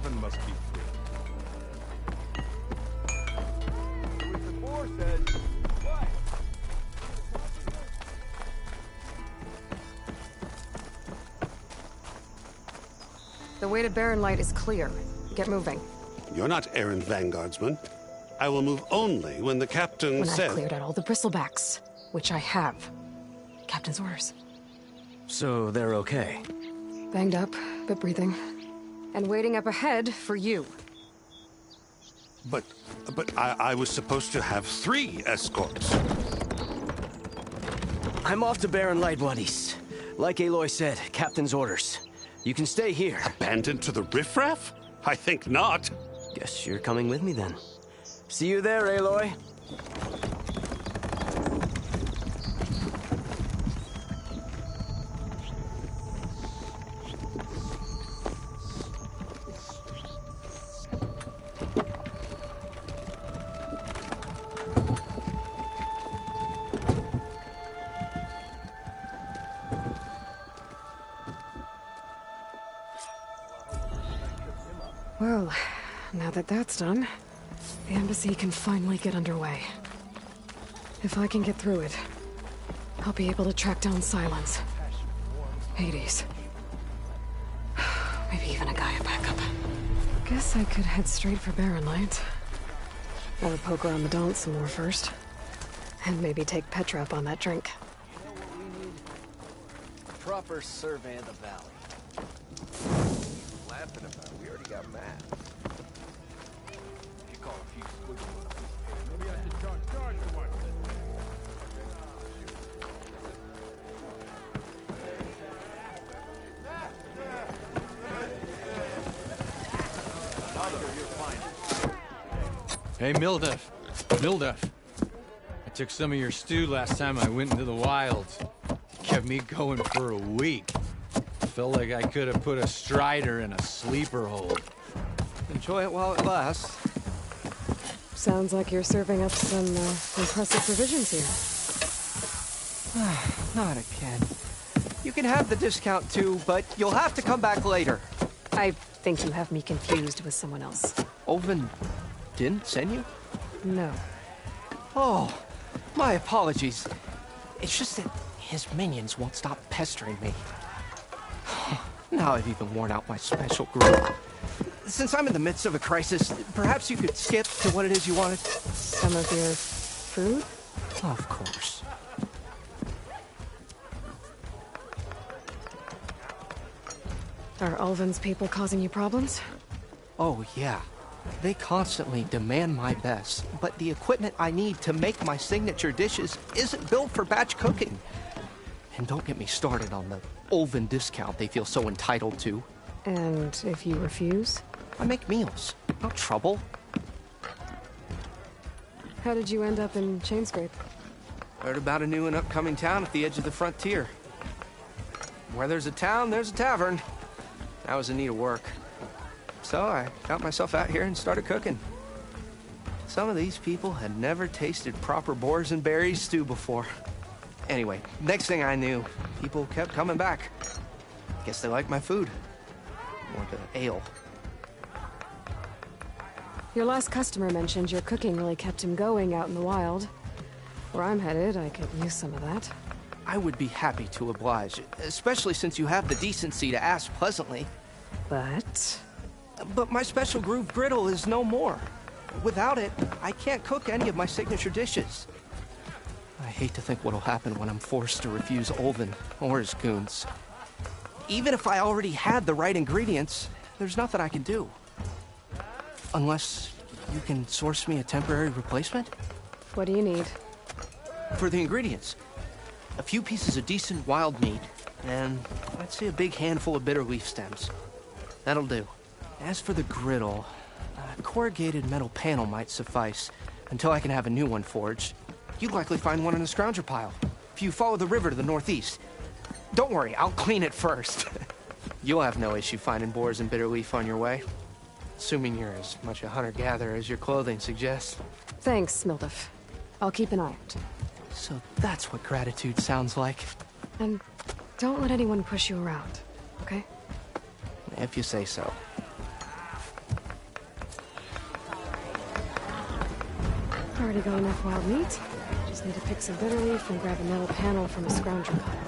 Ulven must be free. The way to Barren Light is clear. Get moving. You're not errand vanguardsman. I will move only when the captain When says... I've cleared out all the bristlebacks, which I have. Captain's orders. So they're okay? Banged up, but breathing. And waiting up ahead for you. But I was supposed to have 3 escorts. I'm off to Barren Light, buddies. Like Aloy said, Captain's orders. You can stay here. Abandoned to the riffraff? I think not. Guess you're coming with me then. See you there, Aloy. Well, now that that's done, the embassy can finally get underway. If I can get through it, I'll be able to track down Silence. Hades. Maybe even a Gaia backup. Guess I could head straight for Barren Light. I would poke around the Daunt some more first. And maybe take Petra up on that drink. You know what we need? Proper survey of the valley. Laughing about it. We already got mad. You call a few squiggles. Maybe I should charge the one. Hey, Mildef. Mildef. I took some of your stew last time I went into the wilds. Kept me going for a week. Felt like I could have put a strider in a sleeper hold. Enjoy it while it lasts. Sounds like you're serving up some impressive provisions here. Not again. You can have the discount too, but you'll have to come back later. I think you have me confused with someone else. Ulven didn't send you? No. Oh, my apologies. It's just that his minions won't stop pestering me. Now I've even worn out my special group. Since I'm in the midst of a crisis, perhaps you could skip to what it is you wanted? Some of your food? Of course. Are Ulven's people causing you problems? Oh, yeah. They constantly demand my best, but the equipment I need to make my signature dishes isn't built for batch cooking. And don't get me started on the Ulven discount they feel so entitled to. And if you refuse? I make meals. No trouble. How did you end up in Chainscrape? Heard about a new and upcoming town at the edge of the frontier. Where there's a town, there's a tavern. I was in need of work. So I got myself out here and started cooking. Some of these people had never tasted proper boars and berries stew before. Anyway, next thing I knew, people kept coming back. Guess they liked my food. Or the ale. Your last customer mentioned your cooking really kept him going out in the wild. Where I'm headed, I could use some of that. I would be happy to oblige, especially since you have the decency to ask pleasantly. But my special groove griddle is no more. Without it, I can't cook any of my signature dishes. I hate to think what'll happen when I'm forced to refuse Ulven or his goons. Even if I already had the right ingredients, there's nothing I can do. Unless you can source me a temporary replacement? what do you need? For the ingredients, a few pieces of decent wild meat, and I'd say a big handful of bitter leaf stems. That'll do. As for the griddle, a corrugated metal panel might suffice until I can have a new one forged. You'd likely find one in a scrounger pile if you follow the river to the northeast. Don't worry, I'll clean it first. You'll have no issue finding boars and bitter leaf on your way. Assuming you're as much a hunter-gatherer as your clothing suggests. Thanks, Mildef. I'll keep an eye out. So that's what gratitude sounds like. And don't let anyone push you around, okay? If you say so. Already got enough wild meat. Just need to pick some bitter leaf and grab a metal panel from a scoundrel pile.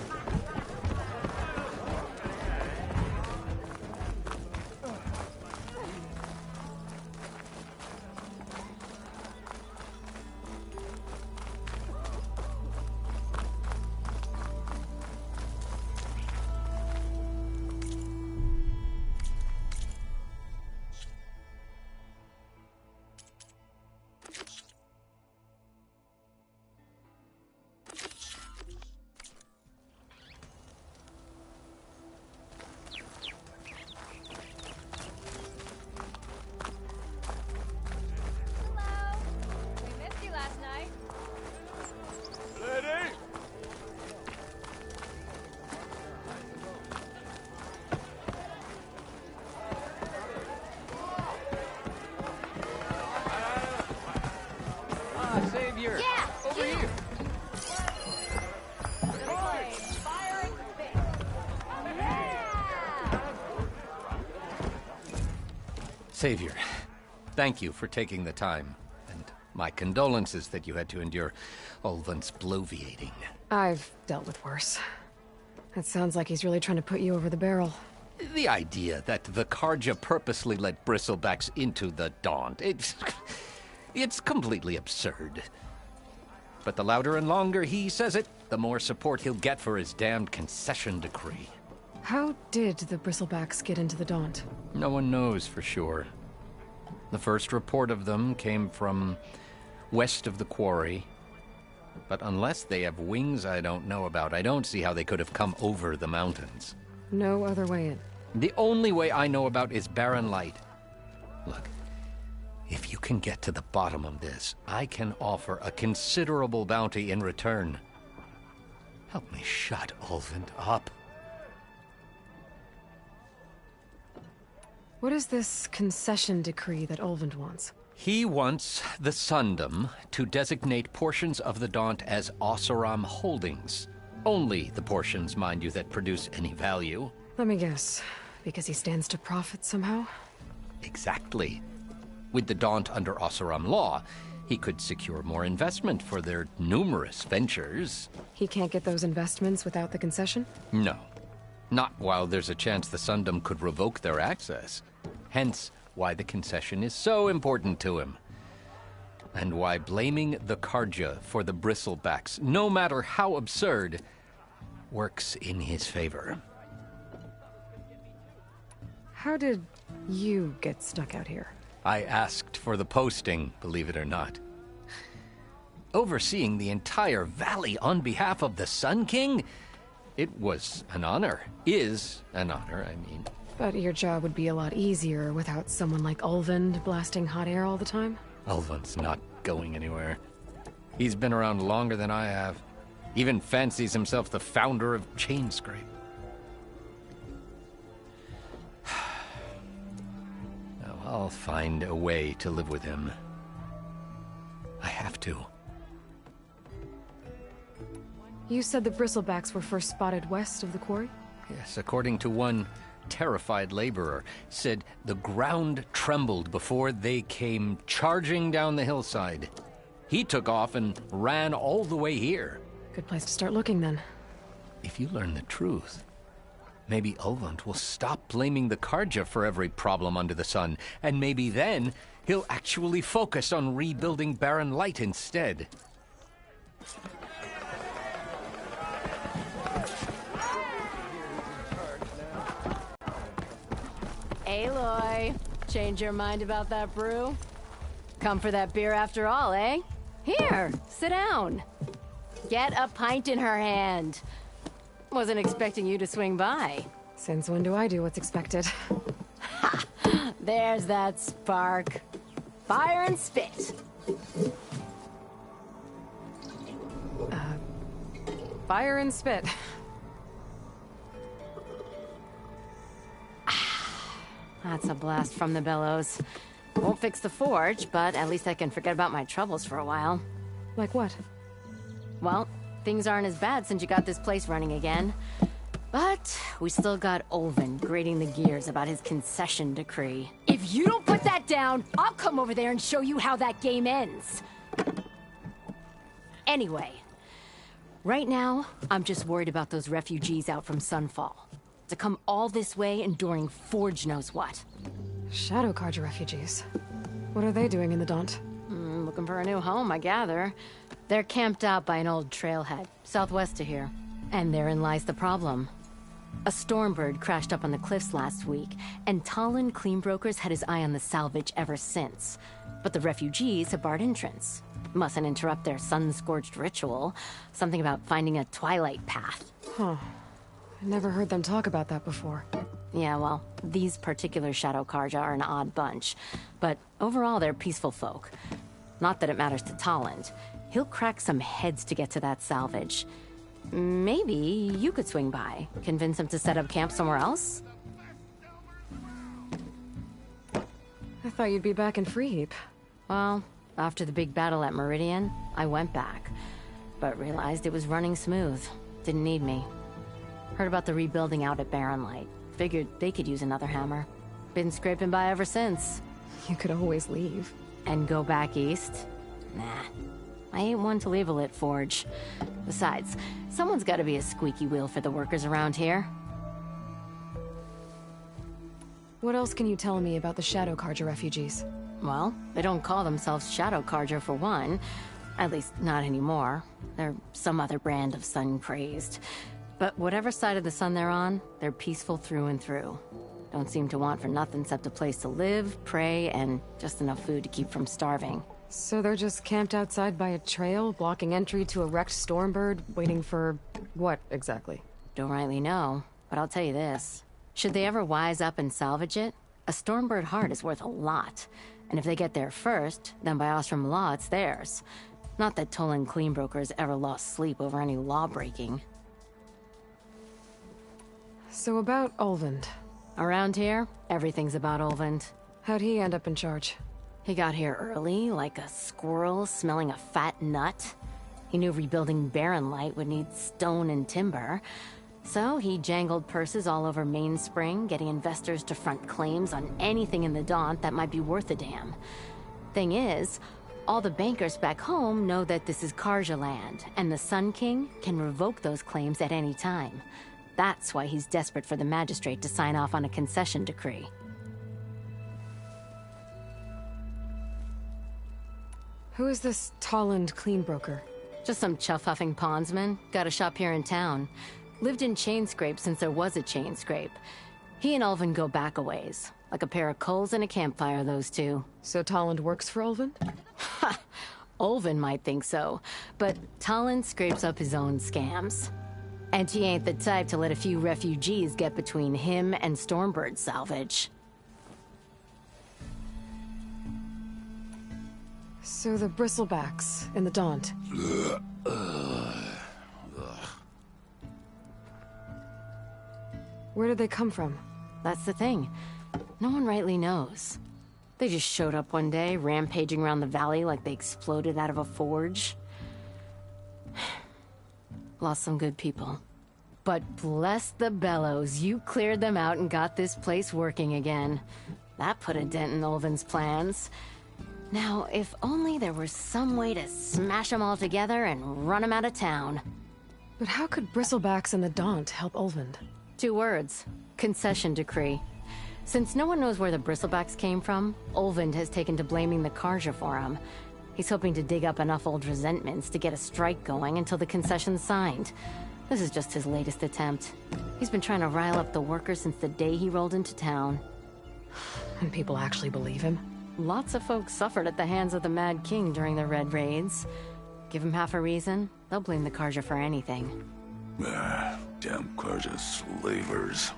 Savior! Yeah! Over here! Savior, thank you for taking the time, and my condolences that you had to endure Ulvin's bloviating. I've dealt with worse. It sounds like he's really trying to put you over the barrel. The idea that the Carja purposely let bristlebacks into the Daunt, it's completely absurd. But the louder and longer he says it, the more support he'll get for his damned concession decree. How did the Bristlebacks get into the Daunt? No one knows for sure. The first report of them came from west of the quarry. But unless they have wings I don't know about, I don't see how they could have come over the mountains. No other way in. The only way I know about is Barren Light. Look, if you can get to the bottom of this, I can offer a considerable bounty in return. Help me shut Ulvund up. What is this concession decree that Ulvund wants? He wants the Sundom to designate portions of the Daunt as Oseram holdings. Only the portions, mind you, that produce any value. Let me guess. Because he stands to profit somehow? Exactly. With the Daunt under Oseram law, he could secure more investment for their numerous ventures. He can't get those investments without the concession? No. Not while there's a chance the Sundom could revoke their access. Hence, why the concession is so important to him. And why blaming the Carja for the Bristlebacks, no matter how absurd, works in his favor. How did you get stuck out here? I asked for the posting, believe it or not. Overseeing the entire valley on behalf of the Sun King? It was an honor. Is an honor, I mean. But your job would be a lot easier without someone like Ulvund blasting hot air all the time? Ulvund's not going anywhere. He's been around longer than I have. Even fancies himself the founder of Chainscrape. Now, I'll find a way to live with him. I have to. You said the Bristlebacks were first spotted west of the quarry? Yes, according to one terrified laborer, said the ground trembled before they came charging down the hillside. He took off and ran all the way here. Good place to start looking, then. If you learn the truth, maybe Ulvund will stop blaming the Carja for every problem under the sun, and maybe then he'll actually focus on rebuilding Barren Light instead. Aloy, change your mind about that brew? Come for that beer after all, eh? Here, sit down. Get a pint in her hand. Wasn't expecting you to swing by. Since when do I do what's expected? Ha! There's that spark. Fire and spit. Fire and spit. That's a blast from the bellows. Won't fix the forge, but at least I can forget about my troubles for a while. Like what? Well, things aren't as bad since you got this place running again. But we still got Ulvund grating the gears about his concession decree. If you don't put that down, I'll come over there and show you how that game ends. Anyway, right now, I'm just worried about those refugees out from Sunfall. To come all this way enduring Forge knows what. Shadow Carja refugees. What are they doing in the Daunt? Looking for a new home, I gather. They're camped out by an old trailhead, southwest of here. And therein lies the problem. A Stormbird crashed up on the cliffs last week, and Talon Cleanbrokers had his eye on the salvage ever since. But the refugees have barred entrance. Mustn't interrupt their sun-scorched ritual. Something about finding a twilight path. Huh. I never heard them talk about that before. Yeah, well, these particular Shadow Carja are an odd bunch. But overall, they're peaceful folk. Not that it matters to Talon. He'll crack some heads to get to that salvage. Maybe you could swing by, convince him to set up camp somewhere else? I thought you'd be back in Freeheap. Well, after the big battle at Meridian, I went back. But realized it was running smooth. Didn't need me. Heard about the rebuilding out at Barren Light. Figured they could use another hammer. Been scraping by ever since. You could always leave. And go back east? Nah. I ain't one to leave a lit forge. Besides, someone's gotta be a squeaky wheel for the workers around here. What else can you tell me about the Shadow Carja refugees? Well, they don't call themselves Shadow Carja for one. At least, not anymore. They're some other brand of sun-crazed. But whatever side of the sun they're on, they're peaceful through and through. Don't seem to want for nothing except a place to live, pray, and just enough food to keep from starving. So they're just camped outside by a trail, blocking entry to a wrecked Stormbird, waiting for... what, exactly? Don't rightly know, but I'll tell you this. Should they ever wise up and salvage it, a Stormbird heart is worth a lot. And if they get there first, then by Ostrom law, it's theirs. Not that Tolan Cleanbrokers ever lost sleep over any law-breaking. So about Ulvund. Around here, everything's about Ulvund. How'd he end up in charge? He got here early, like a squirrel smelling a fat nut. He knew rebuilding Barren Light would need stone and timber. So he jangled purses all over Mainspring, getting investors to front claims on anything in the Daunt that might be worth a damn. Thing is, all the bankers back home know that this is Carja land, and the Sun King can revoke those claims at any time. That's why he's desperate for the magistrate to sign off on a concession decree. Who is this Talland Cleanbroker? Just some chuff-huffing pondsman. Got a shop here in town. Lived in Chainscrape since there was a Chainscrape. He and Ulvund go back a ways. Like a pair of coals and a campfire, those two. So Talland works for Ulvund? Ha! Ulvund might think so, but Talland scrapes up his own scams. And he ain't the type to let a few refugees get between him and Stormbird salvage. So the Bristlebacks in the Daunt. Where did they come from? That's the thing. No one rightly knows. They just showed up one day, rampaging around the valley like they exploded out of a forge. Lost some good people. But bless the bellows, you cleared them out and got this place working again. That put a dent in Ulvund's plans. Now, if only there were some way to smash them all together and run them out of town. But how could Bristlebacks and the Daunt help Ulvund? 2 words. Concession decree. Since no one knows where the Bristlebacks came from, Ulvund has taken to blaming the Carja for them. He's hoping to dig up enough old resentments to get a strike going until the concession's signed. This is just his latest attempt. He's been trying to rile up the workers since the day he rolled into town. And people actually believe him? Lots of folks suffered at the hands of the Mad King during the Red Raids. Give him half a reason, they'll blame the Carja for anything. Damn Carja slavers.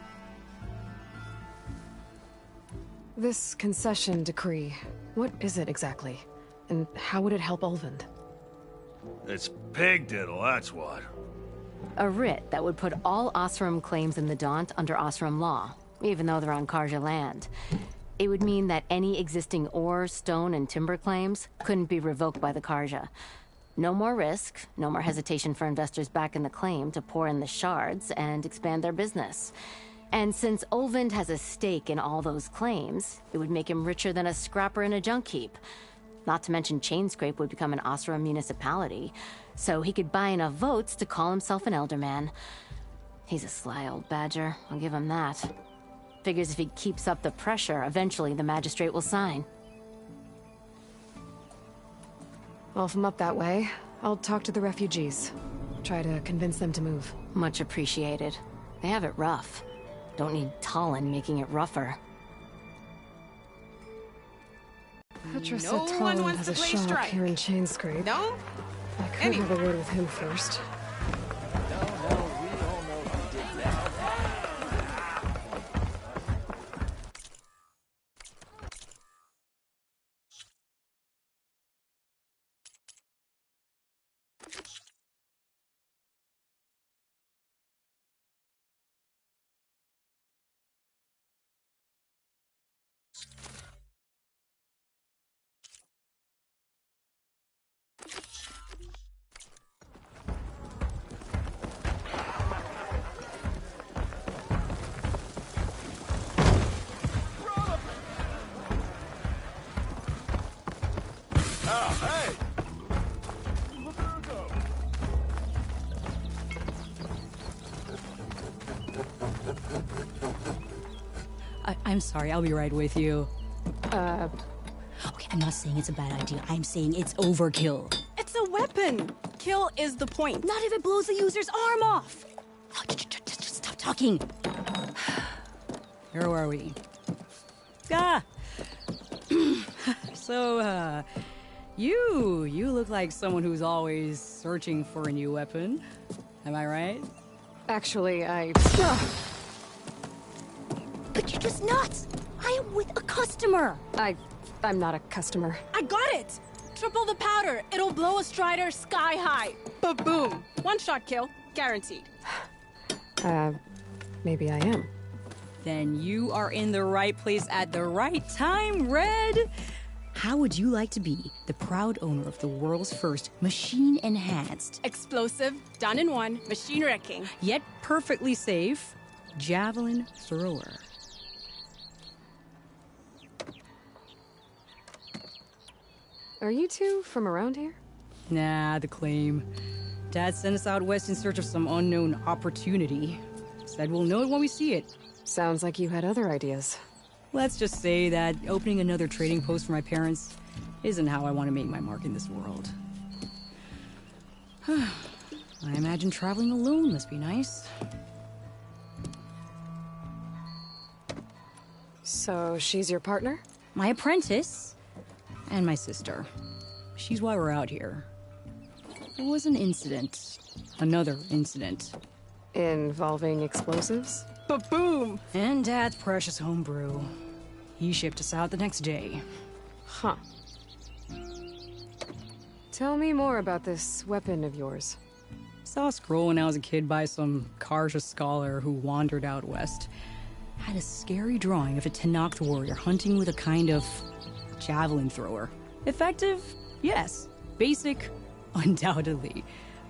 This concession decree, what is it exactly? And how would it help Ulvund? It's pig diddle, that's what. A writ that would put all Osram claims in the Daunt under Osram law, even though they're on Carja land. It would mean that any existing ore, stone, and timber claims couldn't be revoked by the Carja. No more risk, no more hesitation for investors back in the claim to pour in the shards and expand their business. And since Ulvund has a stake in all those claims, it would make him richer than a scrapper in a junk heap. Not to mention Chainscrape would become an Osra municipality, so he could buy enough votes to call himself an Elderman. He's a sly old badger, I'll give him that. Figures if he keeps up the pressure, eventually the magistrate will sign. Well, if I'm up that way, I'll talk to the refugees. Try to convince them to move. Much appreciated. They have it rough. Don't need Talon making it rougher. Petra said No one Talon wants has to a play shop strike. here in Chainscrape. No? I could have a word with him first. I'm sorry, I'll be right with you. Okay, I'm not saying it's a bad idea. I'm saying it's overkill. It's a weapon. Kill is the point. Not if it blows the user's arm off. Oh, just stop talking. Where are we? Ah! So, you look like someone who's always searching for a new weapon. Am I right? Actually, But you're just nuts. I am with a customer. I'm not a customer. I got it. Triple the powder. It'll blow a Strider sky high. Ba-boom. One-shot kill. Guaranteed. Maybe I am. Then you are in the right place at the right time, Red. How would you like to be the proud owner of the world's first machine-enhanced, Explosive, done in one, machine wrecking. Yet perfectly safe, javelin thrower? Are you two from around here? Nah, the claim. Dad sent us out west in search of some unknown opportunity. Said we'll know it when we see it. Sounds like you had other ideas. Let's just say that opening another trading post for my parents isn't how I want to make my mark in this world. I imagine traveling alone must be nice. So she's your partner? My apprentice and my sister. She's why we're out here. There was an incident. Another incident. Involving explosives? Ba-boom. And Dad's precious homebrew. He shipped us out the next day. Huh. Tell me more about this weapon of yours. Saw a scroll when I was a kid by some Karja scholar who wandered out west. Had a scary drawing of a Tenakth warrior hunting with a kind of javelin thrower. Effective? Yes. Basic? Undoubtedly.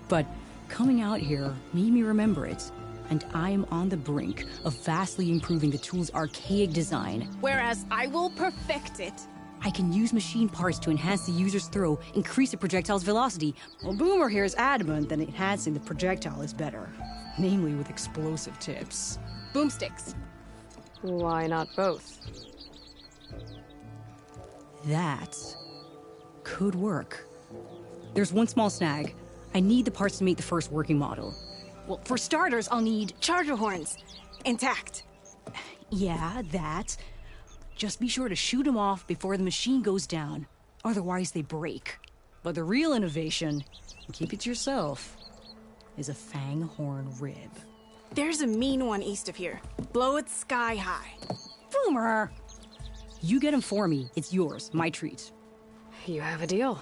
But coming out here made me remember it. And I am on the brink of vastly improving the tool's archaic design. Whereas I will perfect it. I can use machine parts to enhance the user's throw, increase the projectile's velocity. Well, Boomer here is adamant that enhancing the projectile is better. Namely with explosive tips. Boomsticks. Why not both? That could work. There's one small snag. I need the parts to make the first working model. Well, for starters, I'll need charger horns. Intact. Yeah, that. Just be sure to shoot them off before the machine goes down. Otherwise, they break. But the real innovation, and keep it to yourself, is a fang horn rib. There's a mean one east of here. Blow it sky high. Boomer! You get him for me. It's yours. My treat. You have a deal.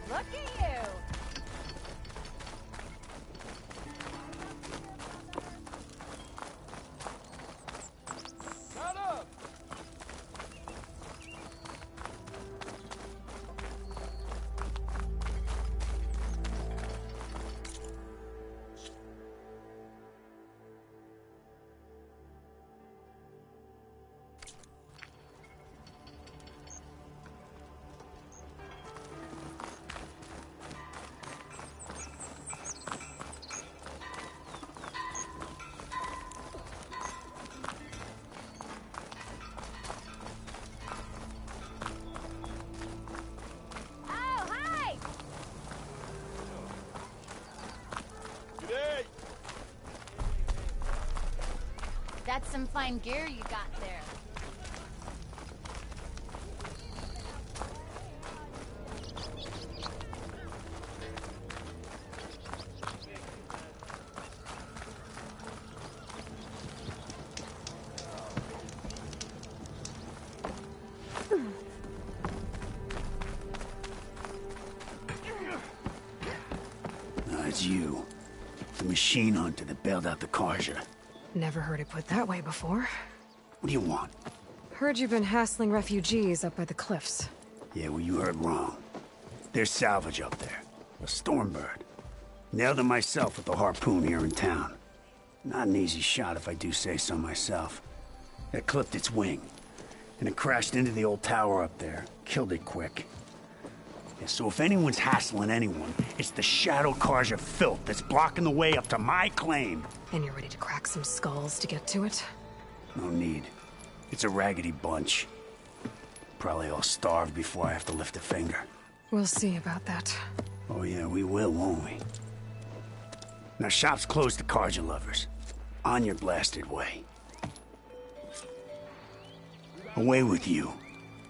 Look at you! That's some fine gear you got there. It's you. The machine hunter that bailed out the Carja. Never heard it put that way before. What do you want? Heard you've been hassling refugees up by the cliffs. Yeah, well, you heard wrong. There's salvage up there. A Stormbird. Nailed him myself with a harpoon here in town. Not an easy shot if I do say so myself. It clipped its wing. And it crashed into the old tower up there. Killed it quick. Yeah, so if anyone's hassling anyone, it's the Shadow Carja filth that's blocking the way up to my claim. And you're ready to crack some skulls to get to it? No need. It's a raggedy bunch. Probably all starved before I have to lift a finger. We'll see about that. Oh yeah, we will, won't we? Now shop's closed to Carja lovers. On your blasted way. Away with you.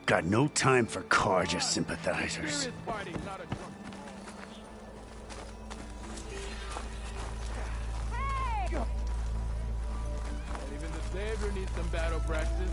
Got no time for Carja sympathizers. Even the Savior needs some battle practice.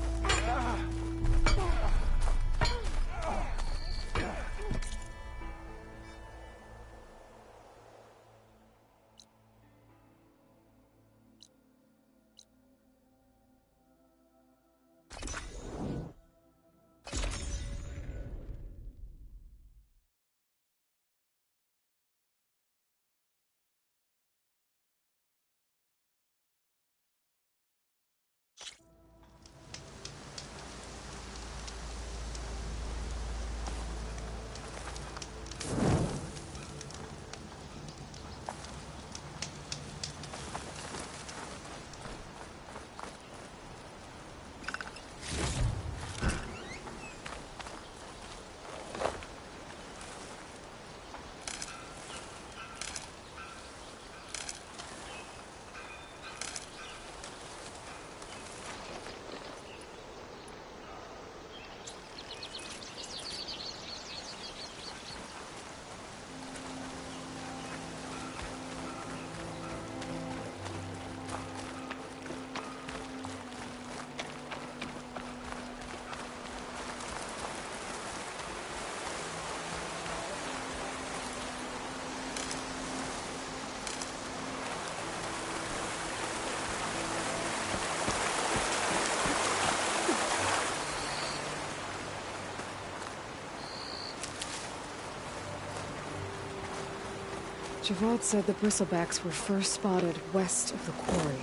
Javad said the bristlebacks were first spotted west of the quarry.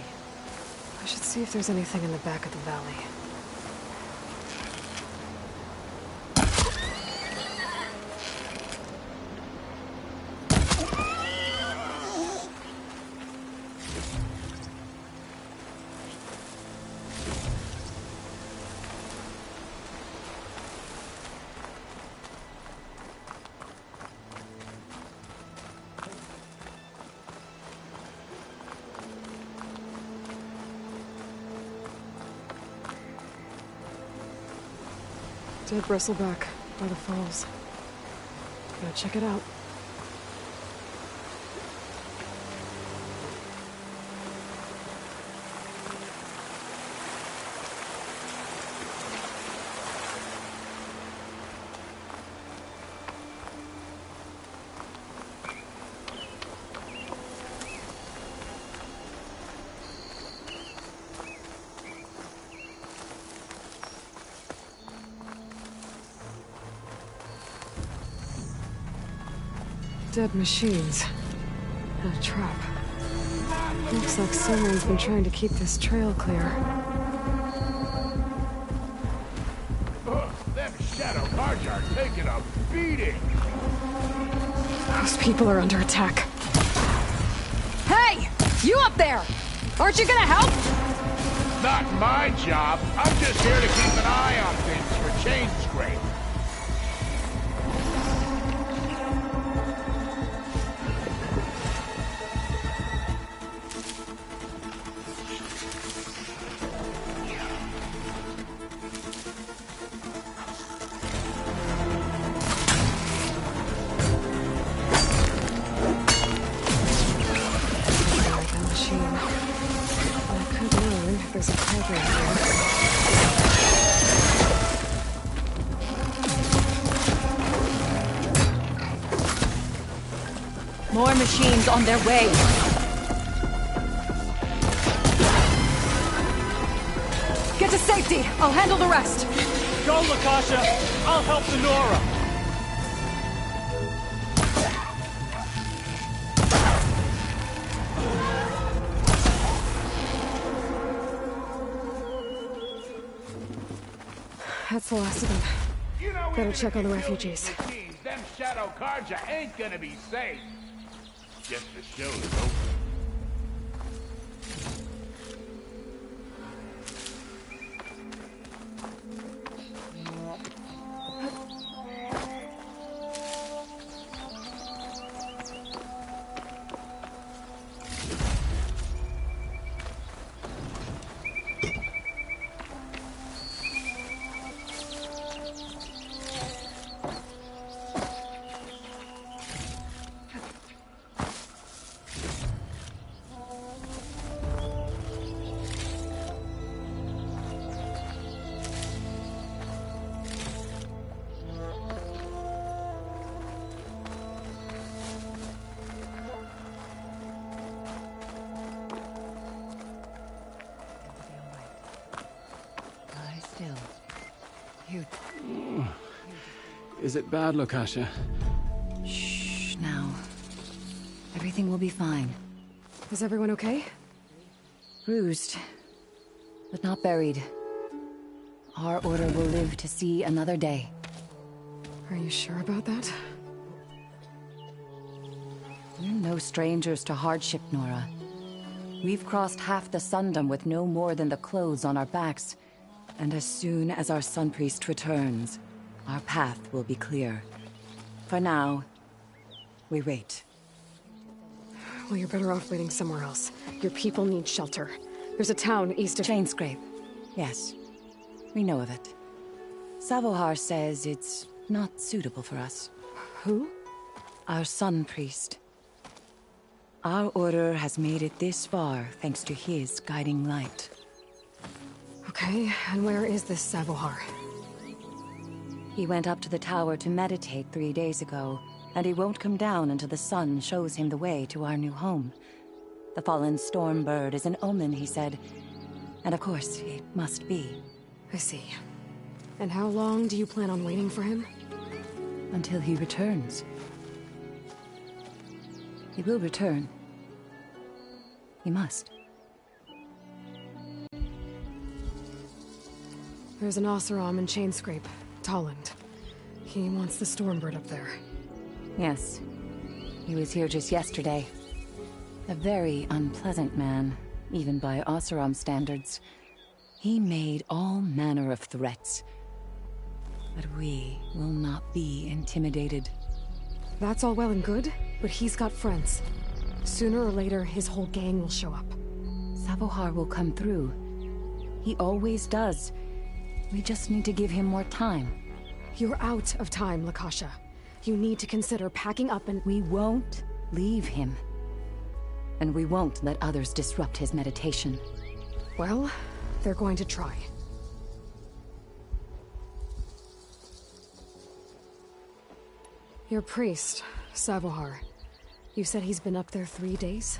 I should see if there's anything in the back of the valley. Dead bristleback by the falls. Gotta check it out. Dead machines. And a trap. Looks like someone's been trying to keep this trail clear. Them Shadow Carja are taking a beating. Those people are under attack. Hey! You up there! Aren't you gonna help? Not my job. I'm just here to keep an eye on things for change scrape. More machines on their way. Get to safety! I'll handle the rest! Go, Lakasha! I'll help the Nora! That's the last of them. You know, Better check on the refugees. Them Shadow Carja ain't gonna be safe. Just the show is over. Is it bad, Lakasha? Shh, now. Everything will be fine. Is everyone okay? Bruised, but not buried. Our order will live to see another day. Are you sure about that? We're no strangers to hardship, Nora. We've crossed half the Sundom with no more than the clothes on our backs. And as soon as our Sun Priest returns, our path will be clear. For now, we wait. Well, you're better off waiting somewhere else. Your people need shelter. There's a town east of... Chainscrape. Yes. We know of it. Savohar says it's not suitable for us. Who? Our Sun Priest. Our order has made it this far thanks to his guiding light. Okay, and where is this Savohar? He went up to the tower to meditate 3 days ago, and he won't come down until the sun shows him the way to our new home. The fallen storm bird is an omen, he said. And of course, it must be. I see. And how long do you plan on waiting for him? Until he returns. He will return. He must. There's an Oseram in Chainscrape, Tolland. He wants the Stormbird up there. Yes. He was here just yesterday. A very unpleasant man, even by Oseram standards. He made all manner of threats. But we will not be intimidated. That's all well and good, but he's got friends. Sooner or later, his whole gang will show up. Savohar will come through. He always does. We just need to give him more time. You're out of time, Lakasha. You need to consider packing up and... We won't leave him. And we won't let others disrupt his meditation. Well, they're going to try. Your priest, Savohar. You said he's been up there 3 days?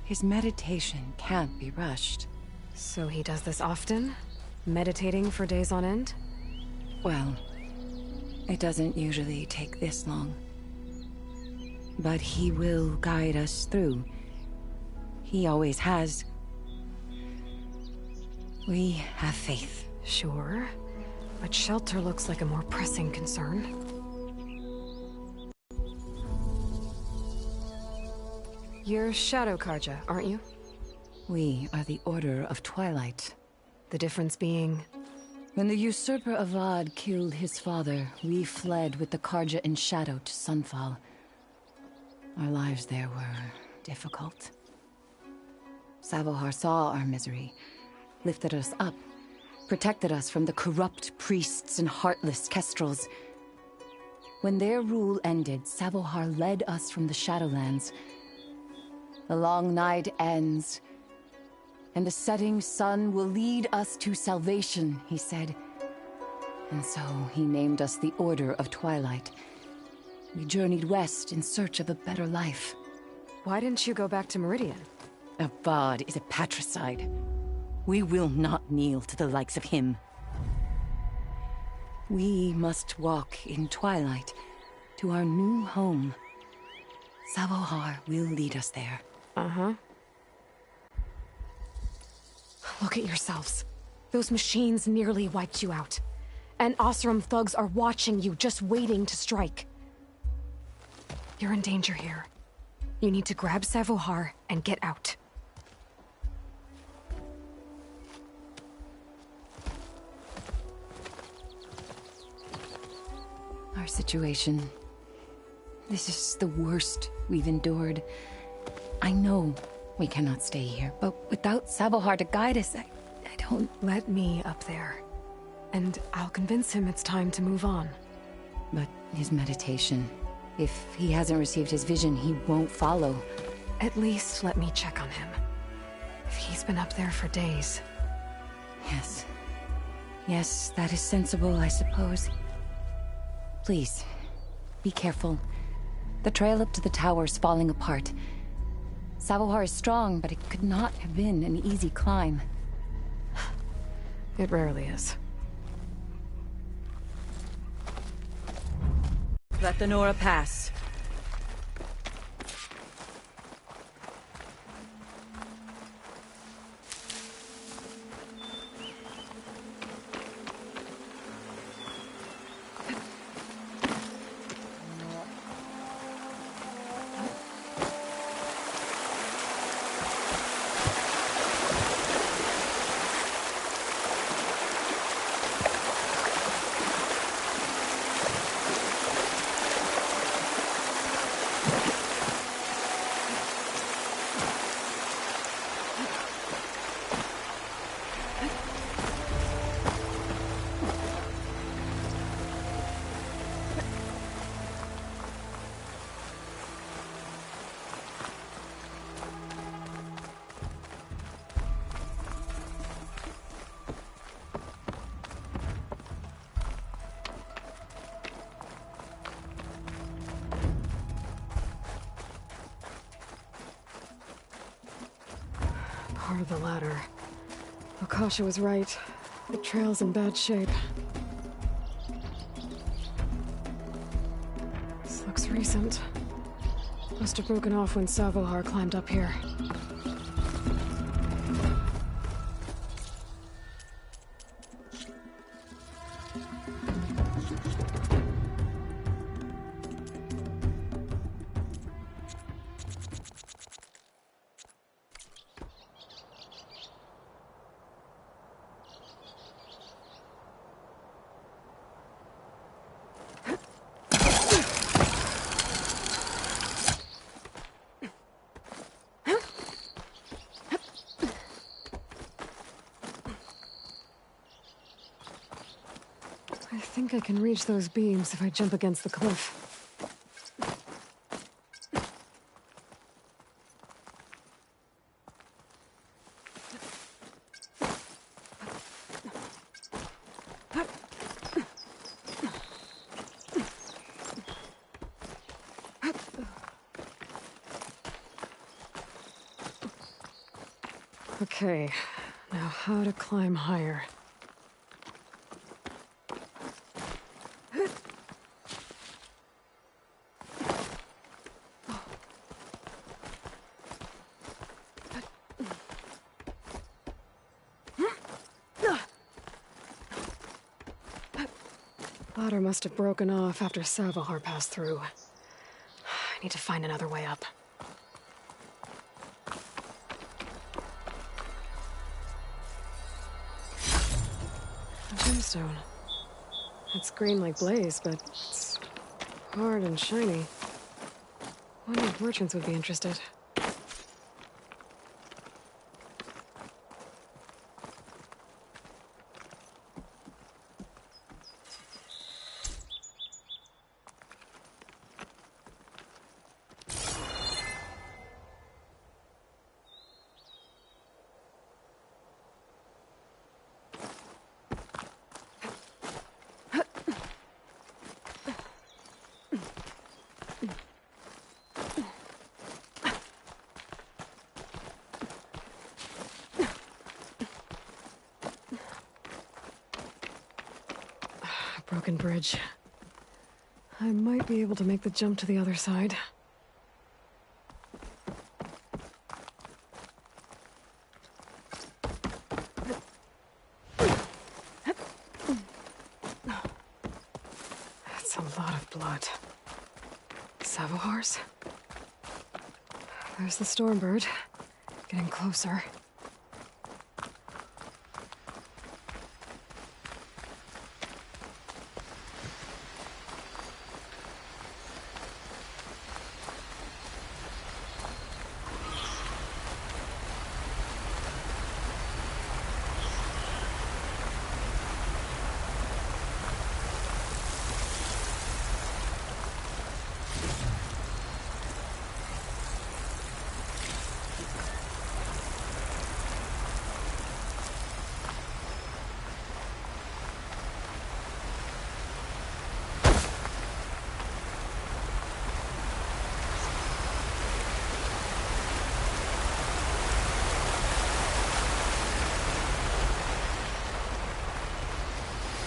His meditation can't be rushed. So he does this often? Meditating for days on end? Well, it doesn't usually take this long. But he will guide us through. He always has. We have faith. Sure. But shelter looks like a more pressing concern. You're Shadow Carja, aren't you? We are the Order of Twilight. The difference being... When the usurper Avad killed his father, we fled with the Carja in shadow to Sunfall. Our lives there were difficult. Savohar saw our misery, lifted us up, protected us from the corrupt priests and heartless kestrels. When their rule ended, Savohar led us from the Shadowlands. The long night ends, And the setting sun will lead us to salvation, he said. And so he named us the Order of Twilight. We journeyed west in search of a better life. Why didn't you go back to Meridian? Avad is a patricide. We will not kneel to the likes of him. We must walk in twilight to our new home. Savohar will lead us there. Uh-huh. Look at yourselves. Those machines nearly wiped you out. And Oseram thugs are watching you, just waiting to strike. You're in danger here. You need to grab Savohar and get out. Our situation. This is the worst we've endured. I know we cannot stay here, but without Savohar to guide us, I don't... Let me up there. And I'll convince him it's time to move on. But his meditation... If he hasn't received his vision, he won't follow. At least let me check on him. If he's been up there for days. Yes. Yes, that is sensible, I suppose. Please, be careful. The trail up to the tower's falling apart. Savohar is strong, but it could not have been an easy climb. It rarely is. Let the Nora pass. Part of the ladder. Akasha was right. The trail's in bad shape. This looks recent. Must have broken off when Savohar climbed up here. I think I can reach those beams if I jump against the cliff. Okay, now how to climb higher. Ladder must have broken off after Savohar passed through. I need to find another way up. A gemstone. It's green like blaze, but it's hard and shiny. Wonder if merchants would be interested. broken bridge. I might be able to make the jump to the other side. That's a lot of blood. Savohars? There's the Stormbird. Getting closer.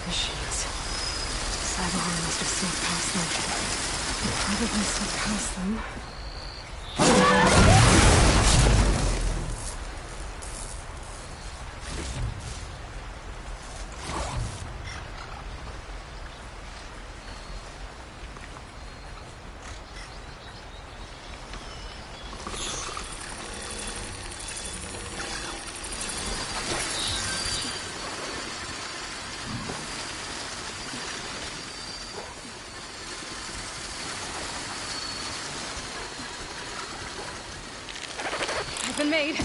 Machines. Savohar must have snuck past them. He probably snuck past them. Been made.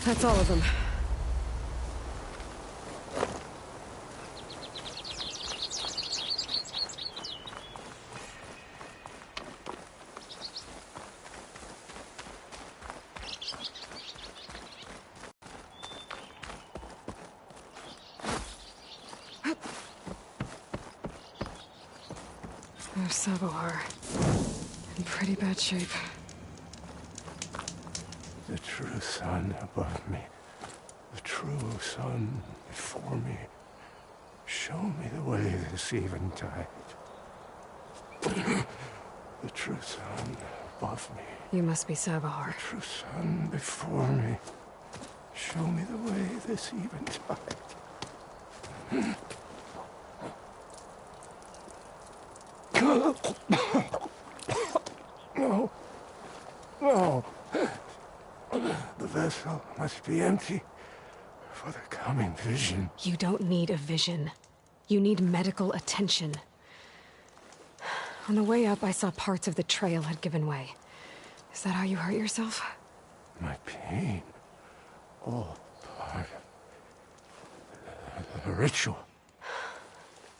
That's all of them. There's Savohar. In pretty bad shape. The true sun above me, the true sun before me. Show me the way this eventide. The true sun above me. You must be Savohar. The true sun before me. Show me the way this eventide. No. No. The vessel must be empty for the coming vision. You don't need a vision. You need medical attention. On the way up, I saw parts of the trail had given way. Is that how you hurt yourself? My pain. All part of the ritual.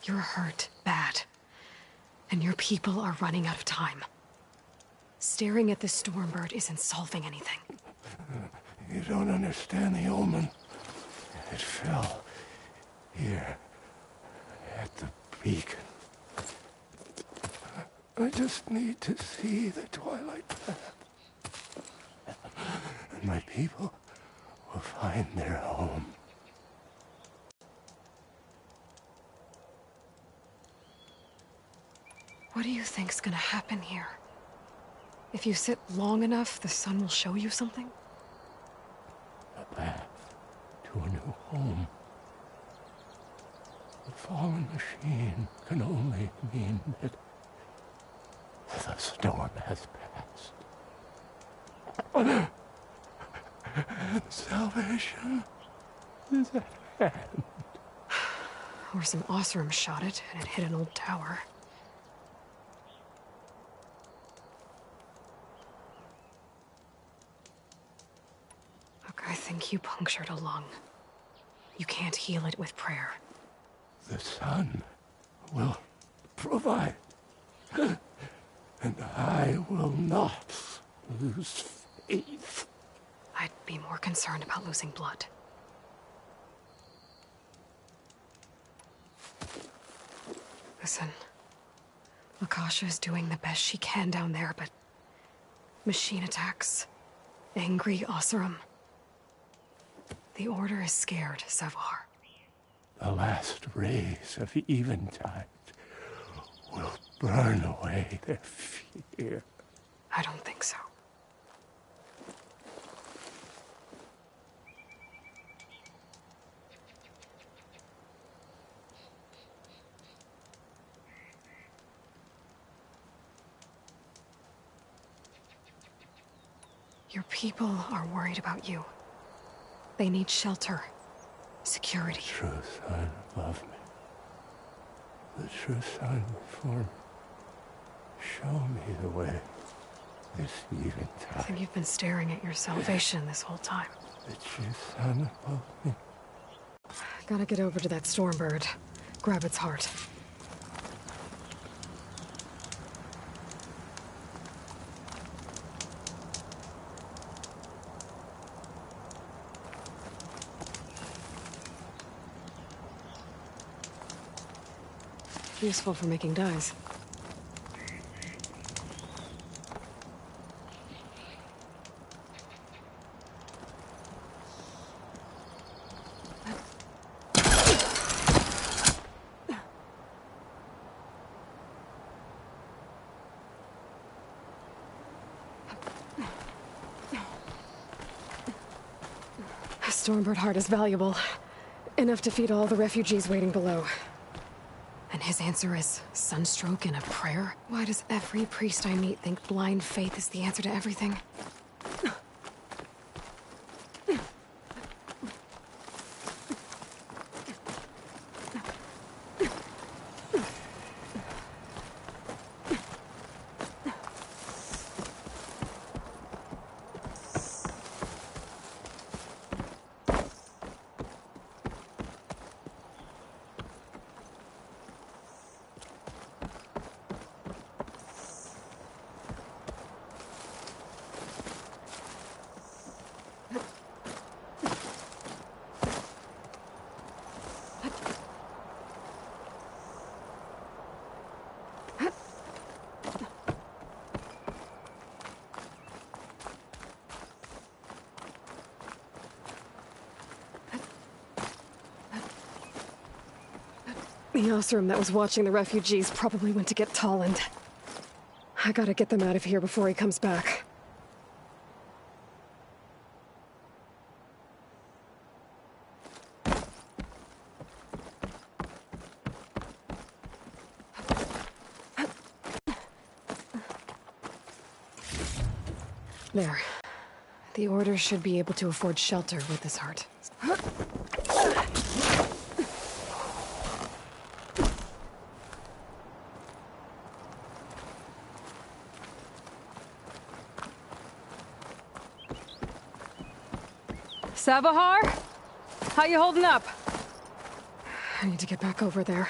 You're hurt bad. And your people are running out of time. Staring at the Stormbird isn't solving anything. You don't understand the omen. It fell here at the beacon. I just need to see the twilight path. And my people will find their home. What do you think's gonna happen here? If you sit long enough, the sun will show you something? A path to a new home. The fallen machine can only mean that storm has passed. Salvation is at hand. Or some Osram shot it, and it hit an old tower. Look, I think you punctured a lung. You can't heal it with prayer. The sun will provide. And I will not lose faith. I'd be more concerned about losing blood. Listen, Lakasha is doing the best she can down there, but machine attacks, angry Osram. The Order is scared, Savar. The last rays of Eventide will burn away their fear. I don't think so. Your people are worried about you. They need shelter, security. True son above me. The true son before me. Show me the way. This eventide. I think you've been staring at your salvation this whole time. The true son above me. Gotta get over to that Stormbird. Grab its heart. Useful for making dyes. A Stormbird heart is valuable. Enough to feed all the refugees waiting below. And his answer is sunstroke and a prayer? Why does every priest I meet think blind faith is the answer to everything? The Osram that was watching the refugees probably went to get Tolland. I gotta get them out of here before he comes back. There. The Order should be able to afford shelter with this heart. Savahar? How you holding up? I need to get back over there.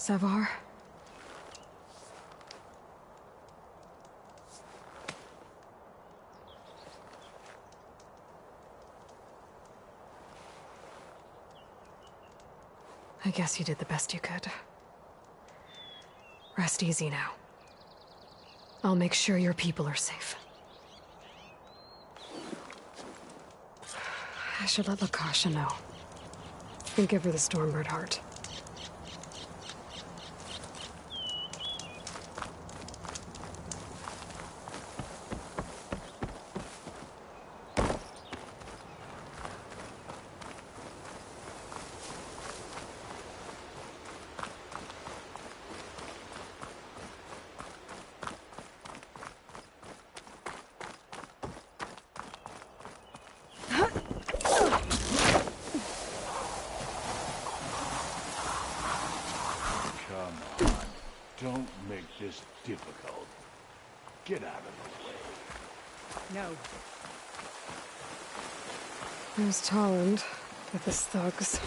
Savar? I guess you did the best you could. Rest easy now. I'll make sure your people are safe. I should let Lakasha know. And give her the Stormbird heart. Don't make this difficult. Get out of the way. No. There's Tolland with his thugs.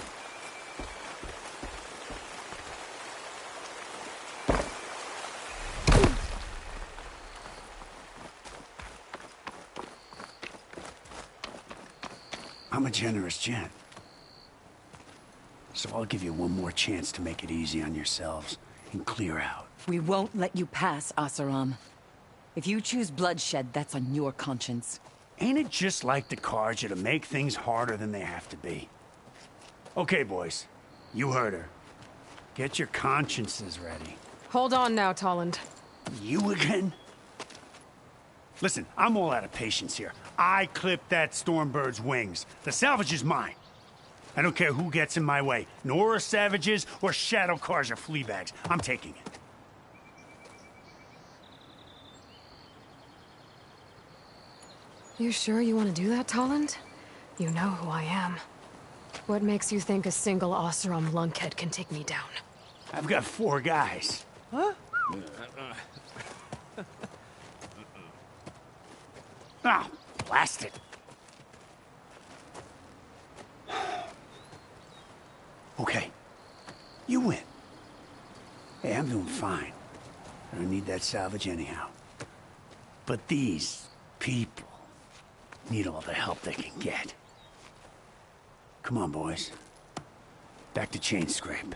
I'm a generous gent. So I'll give you one more chance to make it easy on yourselves and clear out. We won't let you pass, Oseram. If you choose bloodshed, that's on your conscience. Ain't it just like the Carja to make things harder than they have to be? Okay, boys. You heard her. Get your consciences ready. Hold on now, Tolland. You again? Listen, I'm all out of patience here. I clipped that Stormbird's wings. The salvage is mine. I don't care who gets in my way. Nora savages or Shadow Carja fleabags. I'm taking it. You sure you want to do that, Tolland? You know who I am. What makes you think a single Oseram lunkhead can take me down? I've got 4 guys. Huh? Ah, blast it. Okay. You win. Hey, I'm doing fine. I don't need that salvage anyhow. But these people need all the help they can get. Come on, boys. Back to Chain Scrape.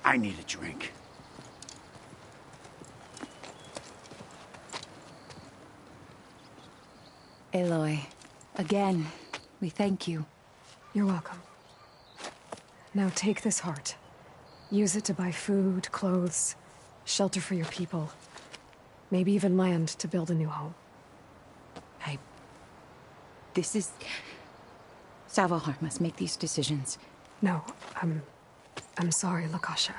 I need a drink. Aloy, again, we thank you. You're welcome. Now take this heart. Use it to buy food, clothes, shelter for your people. Maybe even land to build a new home. This is... Savahar must make these decisions. No, I'm sorry, Lakasha.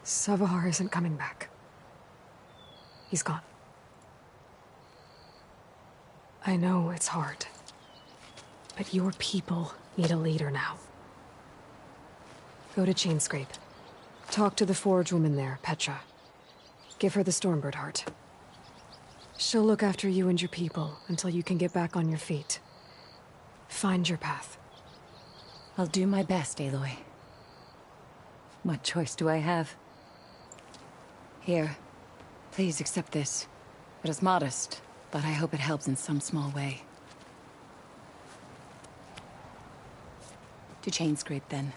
Savahar isn't coming back. He's gone. I know it's hard, but your people need a leader now. Go to Chainscrape. Talk to the Forge woman there, Petra. Give her the Stormbird heart. She'll look after you and your people until you can get back on your feet. Find your path. I'll do my best, Aloy. What choice do I have? Here, please accept this. It is modest, but I hope it helps in some small way. To Chainscrape, then.